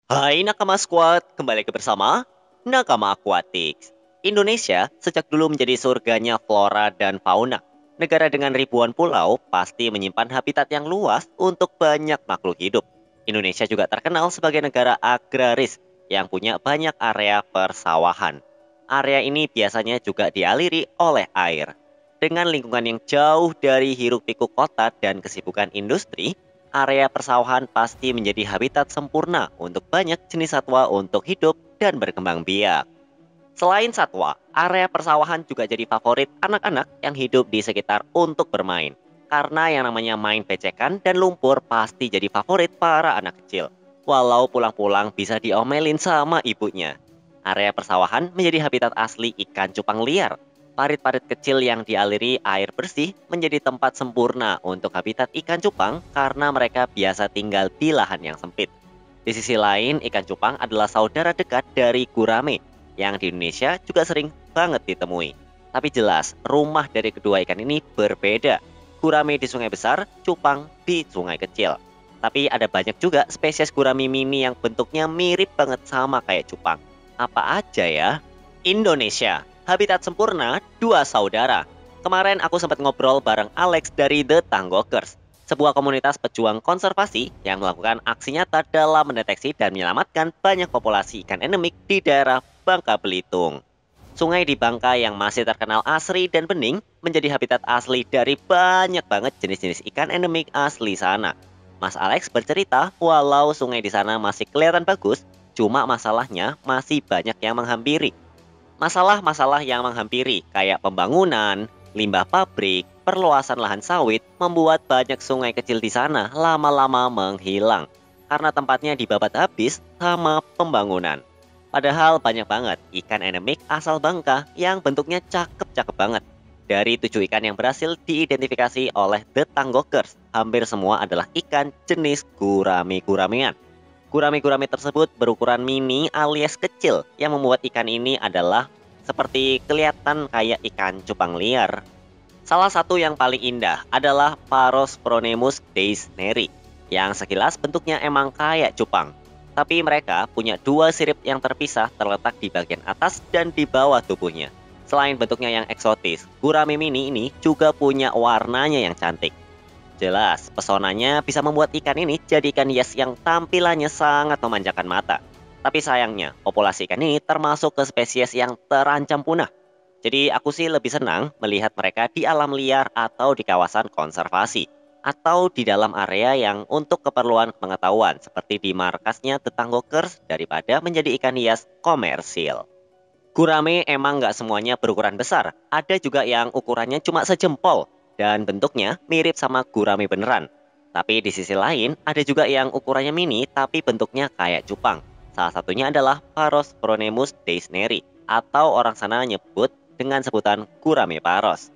Hai Nakama Squad, kembali ke bersama Nakama Aquatics. Indonesia sejak dulu menjadi surganya flora dan fauna. Negara dengan ribuan pulau pasti menyimpan habitat yang luas untuk banyak makhluk hidup. Indonesia juga terkenal sebagai negara agraris yang punya banyak area persawahan. Area ini biasanya juga dialiri oleh air. Dengan lingkungan yang jauh dari hiruk-pikuk kota dan kesibukan industri, area persawahan pasti menjadi habitat sempurna untuk banyak jenis satwa untuk hidup dan berkembang biak. Selain satwa, area persawahan juga jadi favorit anak-anak yang hidup di sekitar untuk bermain. Karena yang namanya main becekan dan lumpur pasti jadi favorit para anak kecil. Walau pulang-pulang bisa diomelin sama ibunya. Area persawahan menjadi habitat asli ikan cupang liar. Parit-parit kecil yang dialiri air bersih menjadi tempat sempurna untuk habitat ikan cupang karena mereka biasa tinggal di lahan yang sempit. Di sisi lain, ikan cupang adalah saudara dekat dari gurame yang di Indonesia juga sering banget ditemui. Tapi jelas, rumah dari kedua ikan ini berbeda. Gurame di sungai besar, cupang di sungai kecil. Tapi ada banyak juga spesies gurame mini yang bentuknya mirip banget sama kayak cupang. Apa aja ya? Indonesia, habitat sempurna dua saudara. Kemarin aku sempat ngobrol bareng Alex dari The Tanggokers, sebuah komunitas pejuang konservasi yang melakukan aksi nyata dalam mendeteksi dan menyelamatkan banyak populasi ikan endemik di daerah Bangka Belitung. Sungai di Bangka yang masih terkenal asri dan bening menjadi habitat asli dari banyak banget jenis-jenis ikan endemik asli sana. Mas Alex bercerita walau sungai di sana masih kelihatan bagus, cuma masalahnya masih banyak yang menghampiri. Masalah-masalah yang menghampiri kayak pembangunan, limbah pabrik, perluasan lahan sawit membuat banyak sungai kecil di sana lama-lama menghilang karena tempatnya dibabat habis sama pembangunan. Padahal banyak banget ikan endemik asal Bangka yang bentuknya cakep-cakep banget. Dari 7 ikan yang berhasil diidentifikasi oleh The Tanggokers, hampir semua adalah ikan jenis gurame-guramean. Gurame-gurame tersebut berukuran mini alias kecil yang membuat ikan ini adalah seperti kelihatan kayak ikan cupang liar. Salah satu yang paling indah adalah Parospronemus deisneri yang sekilas bentuknya emang kayak cupang. Tapi mereka punya dua sirip yang terpisah terletak di bagian atas dan di bawah tubuhnya. Selain bentuknya yang eksotis, gurame mini ini juga punya warnanya yang cantik. Jelas, pesonanya bisa membuat ikan ini jadi ikan hias yang tampilannya sangat memanjakan mata. Tapi sayangnya, populasi ikan ini termasuk ke spesies yang terancam punah. Jadi aku sih lebih senang melihat mereka di alam liar atau di kawasan konservasi. Atau di dalam area yang untuk keperluan pengetahuan seperti di markasnya Tetanggokers daripada menjadi ikan hias komersil. Gurame emang nggak semuanya berukuran besar. Ada juga yang ukurannya cuma sejempol dan bentuknya mirip sama gurame beneran. Tapi di sisi lain, ada juga yang ukurannya mini tapi bentuknya kayak cupang. Salah satunya adalah Parospronemus deisneri atau orang sana nyebut dengan sebutan gurame paros.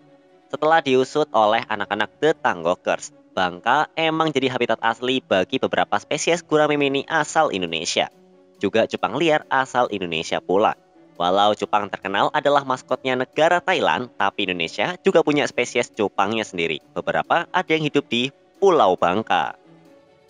Setelah diusut oleh anak-anak The Tanggokers, Bangka emang jadi habitat asli bagi beberapa spesies gurame mini asal Indonesia. Juga cupang liar asal Indonesia pula. Walau cupang terkenal adalah maskotnya negara Thailand, tapi Indonesia juga punya spesies cupangnya sendiri. Beberapa ada yang hidup di Pulau Bangka.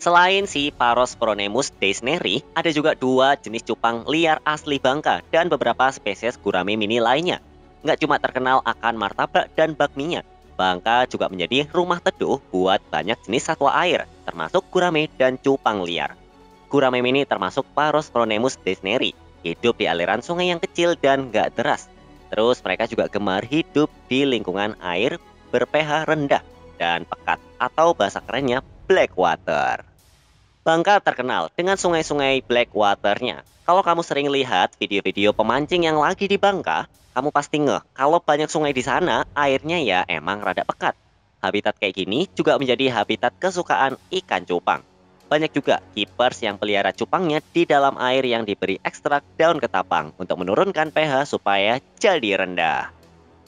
Selain si Parospronemus deisneri, ada juga dua jenis cupang liar asli Bangka dan beberapa spesies gurame mini lainnya. Nggak cuma terkenal akan martabak dan bakminya, Bangka juga menjadi rumah teduh buat banyak jenis satwa air, termasuk gurame dan cupang liar. Gurame mini termasuk Parospronemus deisneri, hidup di aliran sungai yang kecil dan nggak deras. Terus mereka juga gemar hidup di lingkungan air ber-pH rendah dan pekat atau bahasa kerennya black water. Bangka terkenal dengan sungai-sungai black waternya. Kalau kamu sering lihat video-video pemancing yang lagi di Bangka, kamu pasti ngeh kalau banyak sungai di sana airnya ya emang rada pekat. Habitat kayak gini juga menjadi habitat kesukaan ikan cupang. Banyak juga keepers yang pelihara cupangnya di dalam air yang diberi ekstrak daun ketapang untuk menurunkan pH supaya jadi rendah.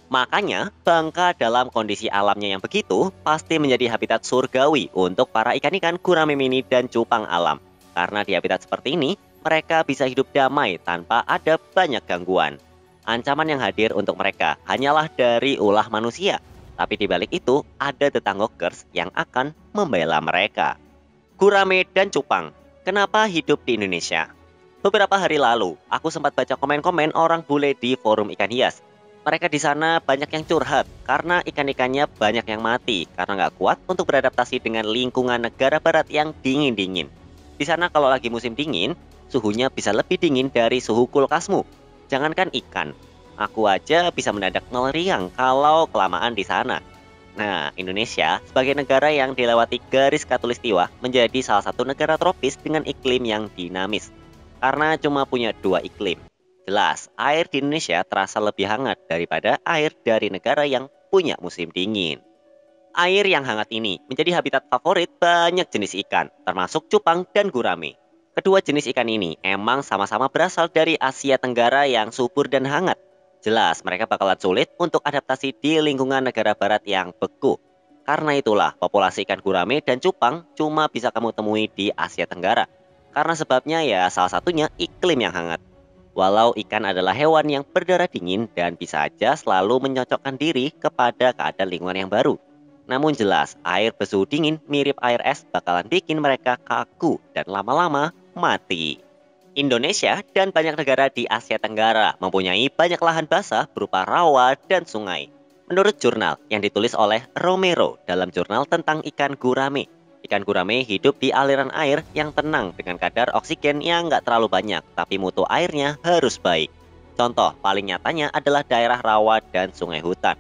Makanya, Bangka dalam kondisi alamnya yang begitu pasti menjadi habitat surgawi untuk para ikan-ikan gurame mini dan cupang alam. Karena di habitat seperti ini, mereka bisa hidup damai tanpa ada banyak gangguan. Ancaman yang hadir untuk mereka hanyalah dari ulah manusia. Tapi di balik itu, ada tetanggokers yang akan membela mereka. Gurame dan cupang, kenapa hidup di Indonesia? Beberapa hari lalu, aku sempat baca komen-komen orang bule di forum ikan hias. Mereka di sana banyak yang curhat karena ikan-ikannya banyak yang mati karena nggak kuat untuk beradaptasi dengan lingkungan negara barat yang dingin-dingin. Di sana kalau lagi musim dingin, suhunya bisa lebih dingin dari suhu kulkasmu. Jangankan ikan, aku aja bisa mendadak meleriang kalau kelamaan di sana. Nah, Indonesia sebagai negara yang dilewati garis khatulistiwa menjadi salah satu negara tropis dengan iklim yang dinamis. Karena cuma punya dua iklim. Jelas, air di Indonesia terasa lebih hangat daripada air dari negara yang punya musim dingin. Air yang hangat ini menjadi habitat favorit banyak jenis ikan, termasuk cupang dan gurame. Kedua jenis ikan ini emang sama-sama berasal dari Asia Tenggara yang subur dan hangat. Jelas, mereka bakalan sulit untuk adaptasi di lingkungan negara barat yang beku. Karena itulah, populasi ikan gurame dan cupang cuma bisa kamu temui di Asia Tenggara. Karena sebabnya ya salah satunya iklim yang hangat. Walau ikan adalah hewan yang berdarah dingin dan bisa aja selalu menyocokkan diri kepada keadaan lingkungan yang baru. Namun jelas, air bersuhu dingin mirip air es bakalan bikin mereka kaku dan lama-lama mati. Indonesia dan banyak negara di Asia Tenggara mempunyai banyak lahan basah berupa rawa dan sungai. Menurut jurnal yang ditulis oleh Romero dalam jurnal tentang ikan gurame hidup di aliran air yang tenang dengan kadar oksigen yang nggak terlalu banyak, tapi mutu airnya harus baik. Contoh paling nyatanya adalah daerah rawa dan sungai hutan.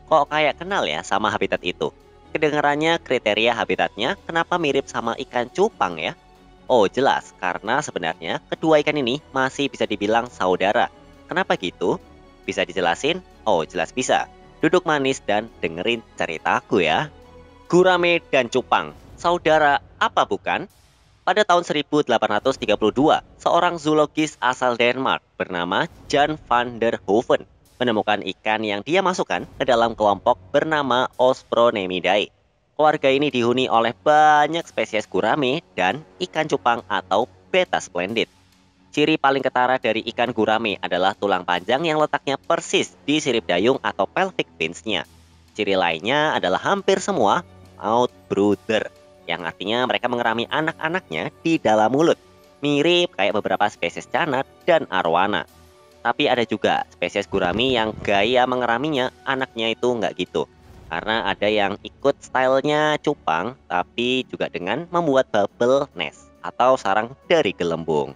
Kok kayak kenal ya sama habitat itu? Kedengarannya kriteria habitatnya kenapa mirip sama ikan cupang ya? Oh jelas, karena sebenarnya kedua ikan ini masih bisa dibilang saudara. Kenapa gitu? Bisa dijelasin? Oh jelas bisa. Duduk manis dan dengerin ceritaku ya. Gurame dan cupang, saudara apa bukan? Pada tahun 1832, seorang zoologis asal Denmark bernama Jan van der Hoeven menemukan ikan yang dia masukkan ke dalam kelompok bernama Ospronemidae. Keluarga ini dihuni oleh banyak spesies gurame dan ikan cupang atau beta splendid. Ciri paling ketara dari ikan gurame adalah tulang panjang yang letaknya persis di sirip dayung atau pelvic fins-nya. Ciri lainnya adalah hampir semua outbrooder, yang artinya mereka mengerami anak-anaknya di dalam mulut. Mirip kayak beberapa spesies canat dan arwana. Tapi ada juga spesies gurame yang gaya mengeraminya anaknya itu nggak gitu. Karena ada yang ikut stylenya cupang, tapi juga dengan membuat bubble nest atau sarang dari gelembung.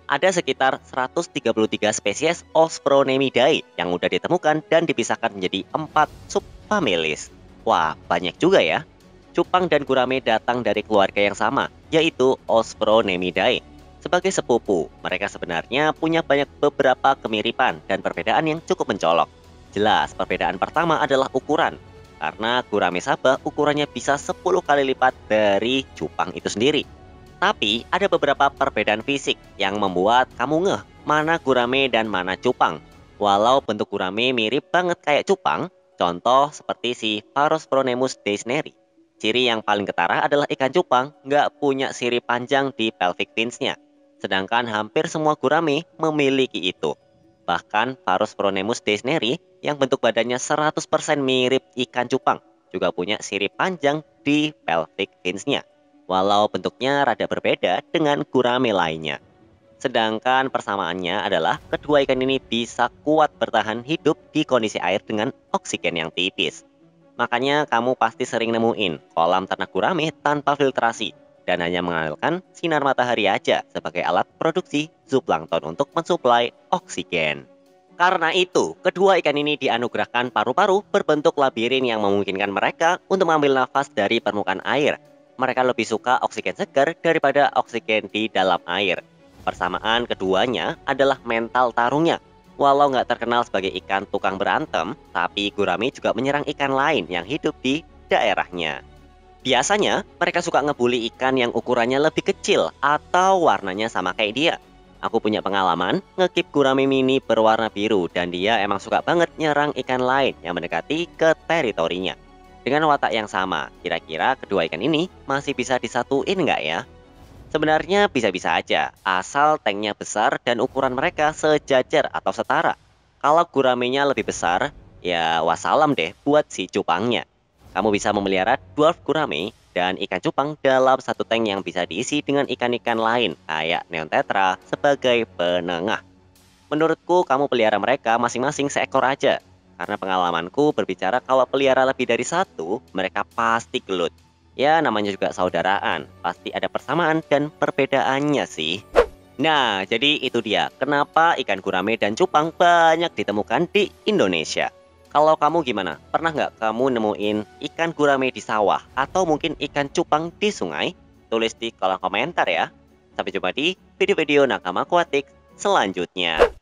Ada sekitar 133 spesies Ospronemidae yang mudah ditemukan dan dipisahkan menjadi 4 subfamilies. Wah, banyak juga ya. Cupang dan gurame datang dari keluarga yang sama, yaitu Ospronemidae. Sebagai sepupu, mereka sebenarnya punya beberapa kemiripan dan perbedaan yang cukup mencolok. Jelas, perbedaan pertama adalah ukuran. Karena gurame sabah ukurannya bisa 10 kali lipat dari cupang itu sendiri. Tapi ada beberapa perbedaan fisik yang membuat kamu ngeh mana gurame dan mana cupang. Walau bentuk gurame mirip banget kayak cupang, contoh seperti si Pharospronemus deisneri. Ciri yang paling ketara adalah ikan cupang nggak punya sirip panjang di pelvic fins-nya. Sedangkan hampir semua gurame memiliki itu. Bahkan Pharospronemus deisneri yang bentuk badannya 100% mirip ikan cupang juga punya sirip panjang di pelvic fins-nya. Walau bentuknya rada berbeda dengan gurame lainnya. Sedangkan persamaannya adalah kedua ikan ini bisa kuat bertahan hidup di kondisi air dengan oksigen yang tipis. Makanya kamu pasti sering nemuin kolam ternak gurame tanpa filtrasi dan hanya mengandalkan sinar matahari aja sebagai alat produksi zooplankton untuk mensuplai oksigen. Karena itu, kedua ikan ini dianugerahkan paru-paru berbentuk labirin yang memungkinkan mereka untuk mengambil nafas dari permukaan air. Mereka lebih suka oksigen segar daripada oksigen di dalam air. Persamaan keduanya adalah mental tarungnya. Walau nggak terkenal sebagai ikan tukang berantem, tapi gurame juga menyerang ikan lain yang hidup di daerahnya. Biasanya, mereka suka ngebully ikan yang ukurannya lebih kecil atau warnanya sama kayak dia. Aku punya pengalaman ngekip gurame mini berwarna biru dan dia emang suka banget nyerang ikan lain yang mendekati ke teritorinya. Dengan watak yang sama, kira-kira kedua ikan ini masih bisa disatuin nggak ya? Sebenarnya bisa-bisa aja, asal tanknya besar dan ukuran mereka sejajar atau setara. Kalau guramenya lebih besar, ya wassalam deh buat si cupangnya. Kamu bisa memelihara dwarf gurame dan ikan cupang dalam satu tank yang bisa diisi dengan ikan-ikan lain kayak neon tetra sebagai penengah. Menurutku kamu pelihara mereka masing-masing seekor aja. Karena pengalamanku berbicara kalau pelihara lebih dari satu, mereka pasti gelut. Ya namanya juga saudaraan, pasti ada persamaan dan perbedaannya sih. Nah, jadi itu dia kenapa ikan gurame dan cupang banyak ditemukan di Indonesia. Kalau kamu gimana? Pernah nggak kamu nemuin ikan gurame di sawah atau mungkin ikan cupang di sungai? Tulis di kolom komentar ya. Sampai jumpa di video-video Nakama Aquatic selanjutnya.